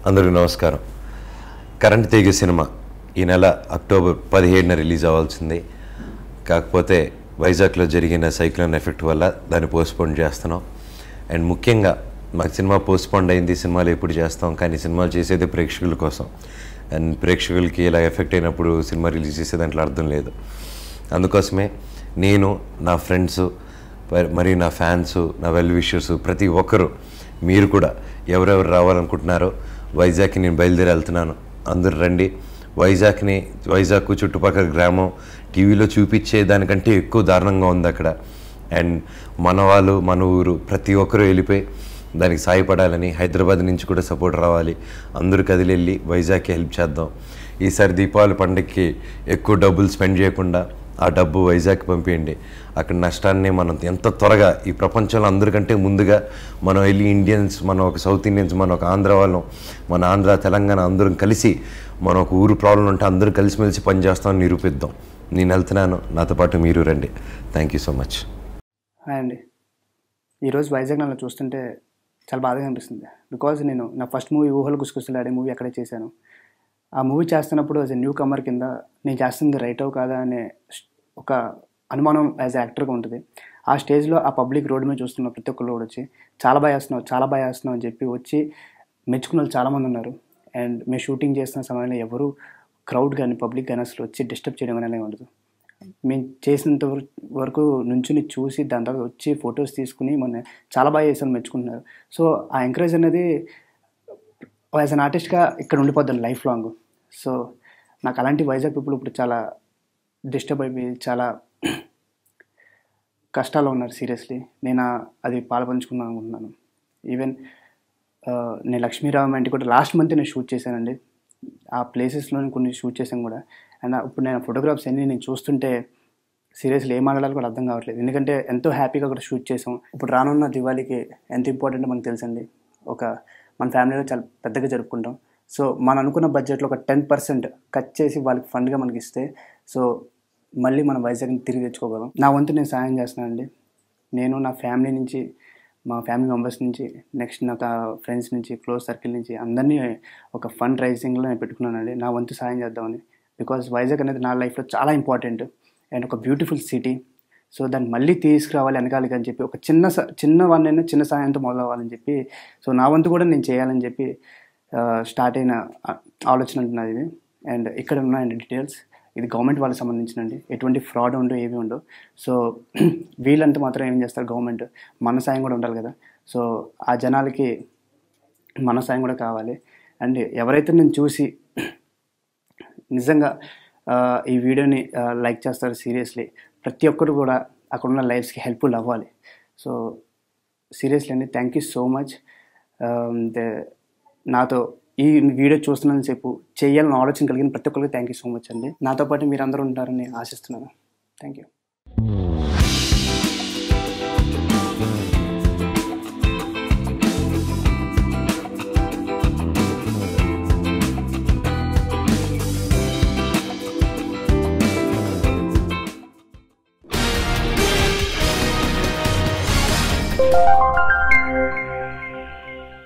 అందరికీ నమస్కారం. కరెంట్ తీగ సినిమా ఈ నెల అక్టోబర్ 17న రిలీజ్ అవ్వాల్సింది. కాకపోతే వైజాగ్లో జరిగిన సైక్లోన్ ఎఫెక్ట్ వల్ల దాన్ని పోస్ట్పోన్ చేస్తున్నాం. అండ్ ముఖ్యంగా మాకు సినిమా పోస్ట్పోన్ అయింది, సినిమాలు ఎప్పుడు చేస్తాం, కానీ సినిమాలు చేసేది ప్రేక్షకుల కోసం. అండ్ ప్రేక్షకులకి ఇలా ఎఫెక్ట్ అయినప్పుడు సినిమా రిలీజ్ చేసే దాంట్లో అర్థం లేదు. అందుకోసమే నేను, నా ఫ్రెండ్స్, మరియు నా ఫ్యాన్స్, నా వెల్ విషర్స్, ప్రతి ఒక్కరు, మీరు కూడా ఎవరెవరు రావాలనుకుంటున్నారో వైజాగ్కి నేను బయలుదేరి వెళ్తున్నాను. అందరూ రండి. వైజాగ్ చుట్టుపక్కల గ్రామం టీవీలో చూపించే దానికంటే ఎక్కువ దారుణంగా ఉంది అక్కడ. అండ్ మన వాళ్ళు, మన ఊరు, ప్రతి ఒక్కరూ వెళ్ళిపోయి దానికి సాయపడాలని, హైదరాబాద్ నుంచి కూడా సపోర్ట్ రావాలి. అందరూ కదిలి వైజాగ్కి హెల్ప్ చేద్దాం. ఈసారి దీపావళి పండుగకి ఎక్కువ డబ్బులు స్పెండ్ చేయకుండా ఆ డబ్బు వైజాగ్కి పంపించండి. అక్కడ నష్టాన్ని మనం ఎంత త్వరగా, ఈ ప్రపంచంలో అందరికంటే ముందుగా మనం వెళ్ళి ఇండియన్స్, మనం ఒక సౌత్ ఇండియన్స్, మనం ఒక ఆంధ్ర వాళ్ళం, మన ఆంధ్ర తెలంగాణ అందరం కలిసి మనం ఒక ఊరు ప్రాబ్లం ఉంటే అందరూ కలిసిమెలిసి పనిచేస్తామని నిరూపిద్దాం. నేను వెళ్తున్నాను, నాతో పాటు మీరు రండి. Thank you so much. Hi అండి. ఈరోజు వైజాగ్ నన్ను చూస్తుంటే చాలా బాధగా అనిపిస్తుంది. బికాజ్ నేను నా ఫస్ట్ మూవీ ఊహలు గుసగుసలాడే మూవీ అక్కడే చేశాను. ఆ మూవీ చేస్తున్నప్పుడు యాజ్ ఎ న్యూ కమర్ కింద నేను చేస్తుంది రైట్ కాదా అనే ఒక అనుమానం యాజ్ ఎ యాక్టర్గా ఉంటుంది. ఆ స్టేజ్లో ఆ పబ్లిక్ రోడ్డు మీద చూస్తున్న ప్రతి ఒక్కరు కూడా వచ్చి చాలా బాగా చేస్తున్నావు అని చెప్పి వచ్చి మెచ్చుకున్న వాళ్ళు చాలామంది ఉన్నారు. అండ్ మేము షూటింగ్ చేస్తున్న సమయంలో ఎవరు క్రౌడ్ కానీ పబ్లిక్ కానీ అసలు వచ్చి డిస్టర్బ్ చేయడం అనేది ఉండదు. మేము చేసినంత వరకు నుంచుని చూసి దాని తర్వాత వచ్చి ఫొటోస్ తీసుకుని మొన్న చాలా బాగా చేసాను మెచ్చుకుంటున్నారు. సో ఆ ఎంకరేజ్ అనేది యాజ్ అన్ ఆర్టిస్ట్గా ఇక్కడ ఉండిపోద్దాను లైఫ్ లాంగ్. సో నాకు అలాంటి వైజాగ్ పీపుల్ ఇప్పుడు చాలా డిస్టర్బ్ అయిపోయి చాలా కష్టాలు ఉన్నారు. సీరియస్లీ నేను అది పాల్పంచుకుందాం అనుకుంటున్నాను. ఈవెన్ నేను లక్ష్మీరావు ఇంటికి కూడా లాస్ట్ మంత్ నేను షూట్ చేశానండి. ఆ ప్లేసెస్లో కొన్ని షూట్ చేశాను కూడా. అండ్ ఇప్పుడు నేను ఫోటోగ్రాఫ్స్ అన్నీ నేను చూస్తుంటే సీరియస్లీ ఏం మాట్లాడాలి కూడా అర్థం కావట్లేదు. ఎందుకంటే ఎంతో హ్యాపీగా కూడా షూట్ చేసాం. ఇప్పుడు రానున్న దివాళీకి ఎంత ఇంపార్టెంట్ మనకు తెలుసండి. మన ఫ్యామిలీలో చాలా పెద్దగా జరుపుకుంటాం. సో మనం అనుకున్న బడ్జెట్లో ఒక 10% కట్ చేసి వాళ్ళకి ఫండ్గా మనకి ఇస్తే సో మళ్ళీ మనం వైజాగ్ని తిరిగి తెచ్చుకోగలం. నా వంతు నేను సాయం చేస్తున్నానండి. నేను నా ఫ్యామిలీ నుంచి, మా ఫ్యామిలీ మెంబర్స్ నుంచి, నెక్స్ట్ నాకు ఫ్రెండ్స్ నుంచి, క్లోజ్ సర్కిల్ నుంచి అందరినీ ఒక ఫండ్ రైజింగ్లో నేను పెట్టుకున్నానండి. నా వంతు సాయం చేద్దామని. బికాజ్ వైజాగ్ అనేది నా లైఫ్లో చాలా ఇంపార్టెంట్ అండ్ ఒక బ్యూటిఫుల్ సిటీ. సో దాన్ని మళ్ళీ తీసుకురావాలి వెనకాలికి అని చెప్పి ఒక చిన్న సాయంతో మొదలవ్వాలని చెప్పి సో నా వంతు కూడా నేను చేయాలని చెప్పి స్టార్ట్ అయిన ఆలోచన అంటున్నది ఇది. అండ్ ఇక్కడ ఉన్నాయండి డీటెయిల్స్. ఇది గవర్నమెంట్ వాళ్ళకి సంబంధించినండి. ఎటువంటి ఫ్రాడ్ ఉండవు, ఏవి ఉండవు. సో వీళ్ళంతా మాత్రం ఏం చేస్తారు, గవర్నమెంట్ మన సాయం కూడా ఉండాలి కదా. సో ఆ జనాలకి మన సాయం కూడా కావాలి. అండ్ ఎవరైతే నేను చూసి నిజంగా ఈ వీడియోని లైక్ చేస్తారు, సీరియస్లీ ప్రతి ఒక్కరు కూడా అక్కడ ఉన్న లైఫ్స్కి హెల్ప్ఫుల్ అవ్వాలి. సో సీరియస్లీ అండి, థ్యాంక్ యూ సో మచ్. నాతో ఈ వీడియో చూస్తున్నానని చెప్పు చేయాలని ఆలోచన కలిగిన ప్రతి ఒక్కరికి థ్యాంక్ యూ సో మచ్ అండి. నాతో పాటు మీరు అందరూ ఉంటారని ఆశిస్తున్నాను. Thank you.